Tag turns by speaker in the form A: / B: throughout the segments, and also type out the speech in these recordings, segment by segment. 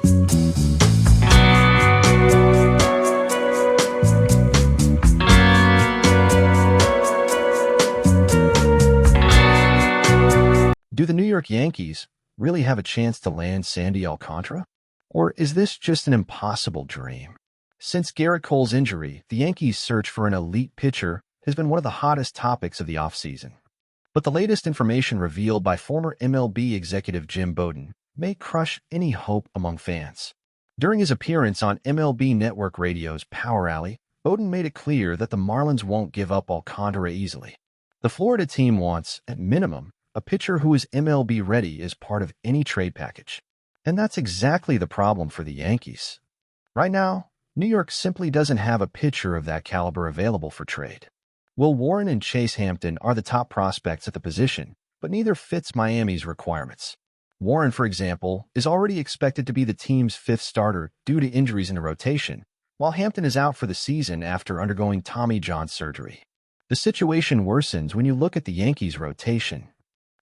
A: Do the New York Yankees really have a chance to land Sandy Alcantara? Or is this just an impossible dream? Since Garrett Cole's injury, the Yankees' search for an elite pitcher has been one of the hottest topics of the offseason. But the latest information revealed by former MLB executive Jim Bowden may crush any hope among fans. During his appearance on MLB Network Radio's Power Alley, Bowden made it clear that the Marlins won't give up Alcantara easily. The Florida team wants, at minimum, a pitcher who is MLB ready as part of any trade package. And that's exactly the problem for the Yankees. Right now, New York simply doesn't have a pitcher of that caliber available for trade. Will Warren and Chase Hampton are the top prospects at the position, but neither fits Miami's requirements. Warren, for example, is already expected to be the team's fifth starter due to injuries in the rotation, while Hampton is out for the season after undergoing Tommy John surgery. The situation worsens when you look at the Yankees' rotation.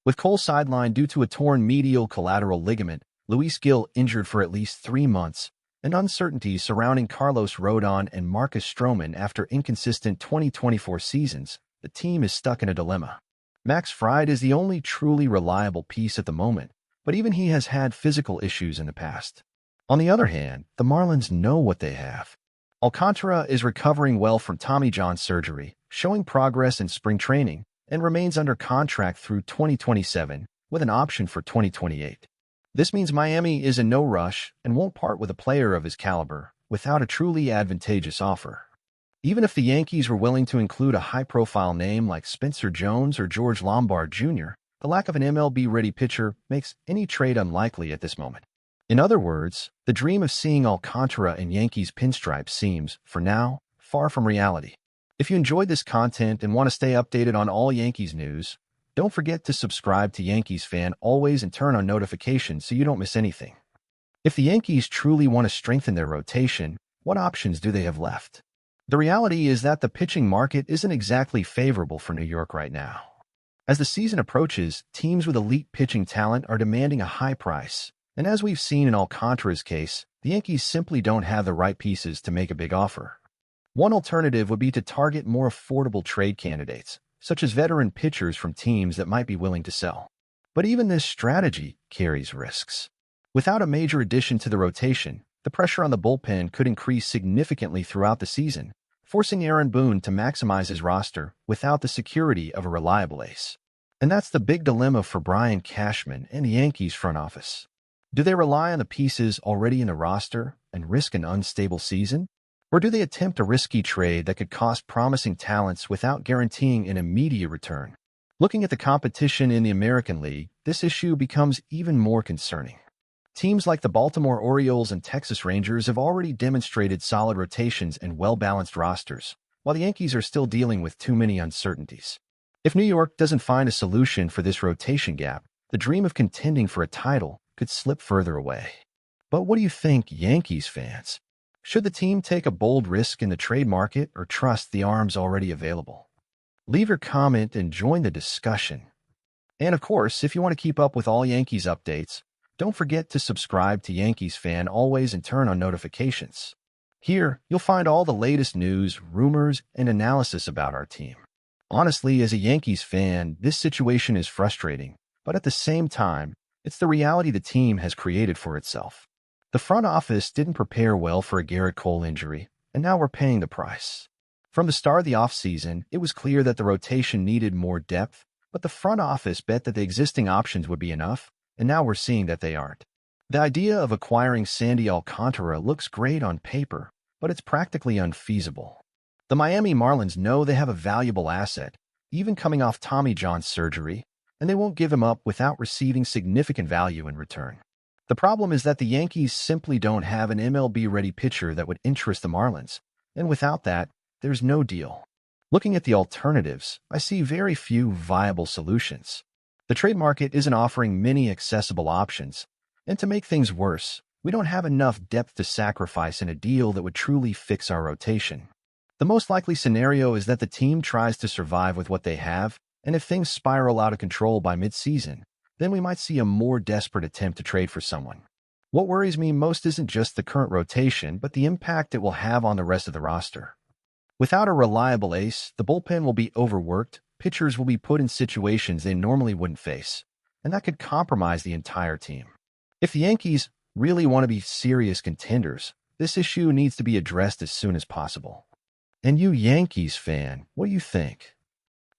A: With Cole sidelined due to a torn medial collateral ligament, Luis Gil injured for at least 3 months, and uncertainties surrounding Carlos Rodon and Marcus Stroman after inconsistent 2024 seasons, the team is stuck in a dilemma. Max Fried is the only truly reliable piece at the moment, but even he has had physical issues in the past. On the other hand, the Marlins know what they have. Alcantara is recovering well from Tommy John surgery, showing progress in spring training, and remains under contract through 2027 with an option for 2028. This means Miami is in no rush and won't part with a player of his caliber without a truly advantageous offer. Even if the Yankees were willing to include a high-profile name like Spencer Jones or George Lombard Jr., the lack of an MLB-ready pitcher makes any trade unlikely at this moment. In other words, the dream of seeing Alcantara in Yankees pinstripes seems, for now, far from reality. If you enjoyed this content and want to stay updated on all Yankees news, don't forget to subscribe to Yankees Fan Always and turn on notifications so you don't miss anything. If the Yankees truly want to strengthen their rotation, what options do they have left? The reality is that the pitching market isn't exactly favorable for New York right now. As the season approaches, teams with elite pitching talent are demanding a high price, and as we've seen in Alcantara's case, the Yankees simply don't have the right pieces to make a big offer. One alternative would be to target more affordable trade candidates, such as veteran pitchers from teams that might be willing to sell. But even this strategy carries risks. Without a major addition to the rotation, the pressure on the bullpen could increase significantly throughout the season, forcing Aaron Boone to maximize his roster without the security of a reliable ace. And that's the big dilemma for Brian Cashman and the Yankees front office. Do they rely on the pieces already in the roster and risk an unstable season? Or do they attempt a risky trade that could cost promising talents without guaranteeing an immediate return? Looking at the competition in the American League, this issue becomes even more concerning. Teams like the Baltimore Orioles and Texas Rangers have already demonstrated solid rotations and well-balanced rosters, while the Yankees are still dealing with too many uncertainties. If New York doesn't find a solution for this rotation gap, the dream of contending for a title could slip further away. But what do you think, Yankees fans? Should the team take a bold risk in the trade market or trust the arms already available? Leave your comment and join the discussion. And of course, if you want to keep up with all Yankees updates, don't forget to subscribe to Yankees Fan Always and turn on notifications. Here, you'll find all the latest news, rumors, and analysis about our team. Honestly, as a Yankees fan, this situation is frustrating, but at the same time, it's the reality the team has created for itself. The front office didn't prepare well for a Garrett Cole injury, and now we're paying the price. From the start of the offseason, it was clear that the rotation needed more depth, but the front office bet that the existing options would be enough, and now we're seeing that they aren't. The idea of acquiring Sandy Alcantara looks great on paper, but it's practically unfeasible. The Miami Marlins know they have a valuable asset, even coming off Tommy John surgery, and they won't give him up without receiving significant value in return. The problem is that the Yankees simply don't have an MLB-ready pitcher that would interest the Marlins, and without that, there's no deal. Looking at the alternatives, I see very few viable solutions. The trade market isn't offering many accessible options, and to make things worse, we don't have enough depth to sacrifice in a deal that would truly fix our rotation. The most likely scenario is that the team tries to survive with what they have, and if things spiral out of control by mid-season, then we might see a more desperate attempt to trade for someone. What worries me most isn't just the current rotation, but the impact it will have on the rest of the roster. Without a reliable ace, the bullpen will be overworked, pitchers will be put in situations they normally wouldn't face, and that could compromise the entire team. If the Yankees really want to be serious contenders, this issue needs to be addressed as soon as possible. And you Yankees fan, what do you think?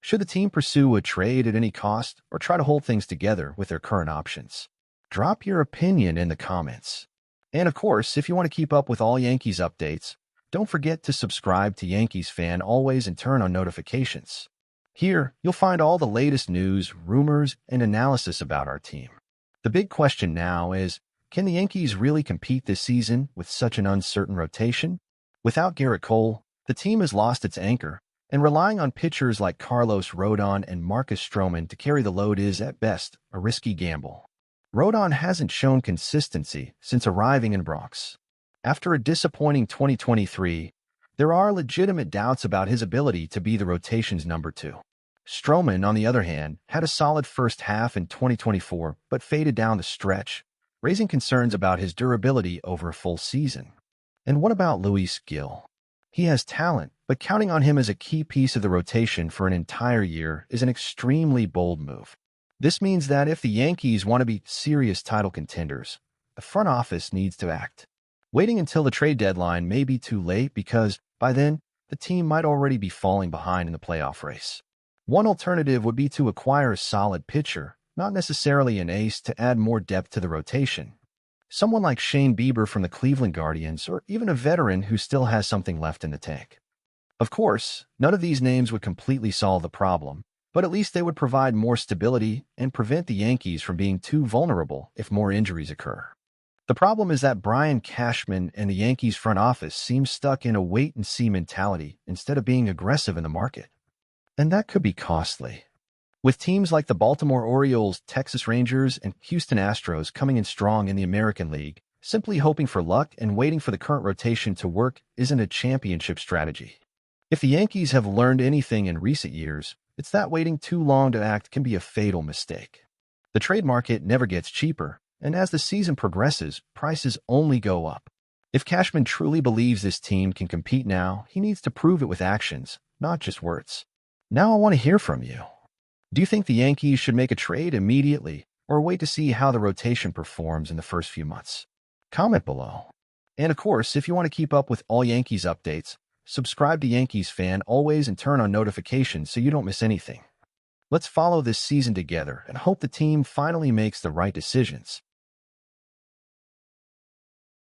A: Should the team pursue a trade at any cost or try to hold things together with their current options? Drop your opinion in the comments. And of course, if you want to keep up with all Yankees updates, don't forget to subscribe to Yankees Fan Always and turn on notifications. Here, you'll find all the latest news, rumors, and analysis about our team. The big question now is, can the Yankees really compete this season with such an uncertain rotation? Without Garrett Cole, the team has lost its anchor, and relying on pitchers like Carlos Rodon and Marcus Stroman to carry the load is, at best, a risky gamble. Rodon hasn't shown consistency since arriving in Bronx. After a disappointing 2023, there are legitimate doubts about his ability to be the rotation's number 2. Stroman, on the other hand, had a solid first half in 2024 but faded down the stretch, raising concerns about his durability over a full season. And what about Luis Gil? He has talent, but counting on him as a key piece of the rotation for an entire year is an extremely bold move. This means that if the Yankees want to be serious title contenders, the front office needs to act. Waiting until the trade deadline may be too late because, by then, the team might already be falling behind in the playoff race. One alternative would be to acquire a solid pitcher, not necessarily an ace, to add more depth to the rotation. Someone like Shane Bieber from the Cleveland Guardians, or even a veteran who still has something left in the tank. Of course, none of these names would completely solve the problem, but at least they would provide more stability and prevent the Yankees from being too vulnerable if more injuries occur. The problem is that Brian Cashman and the Yankees front office seem stuck in a wait-and-see mentality instead of being aggressive in the market. And that could be costly. With teams like the Baltimore Orioles, Texas Rangers, and Houston Astros coming in strong in the American League, simply hoping for luck and waiting for the current rotation to work isn't a championship strategy. If the Yankees have learned anything in recent years, it's that waiting too long to act can be a fatal mistake. The trade market never gets cheaper, and as the season progresses, prices only go up. If Cashman truly believes this team can compete now, he needs to prove it with actions, not just words. Now I want to hear from you. Do you think the Yankees should make a trade immediately or wait to see how the rotation performs in the first few months? Comment below. And of course, if you want to keep up with all Yankees updates, subscribe to Yankees Fan Always and turn on notifications so you don't miss anything. Let's follow this season together and hope the team finally makes the right decisions.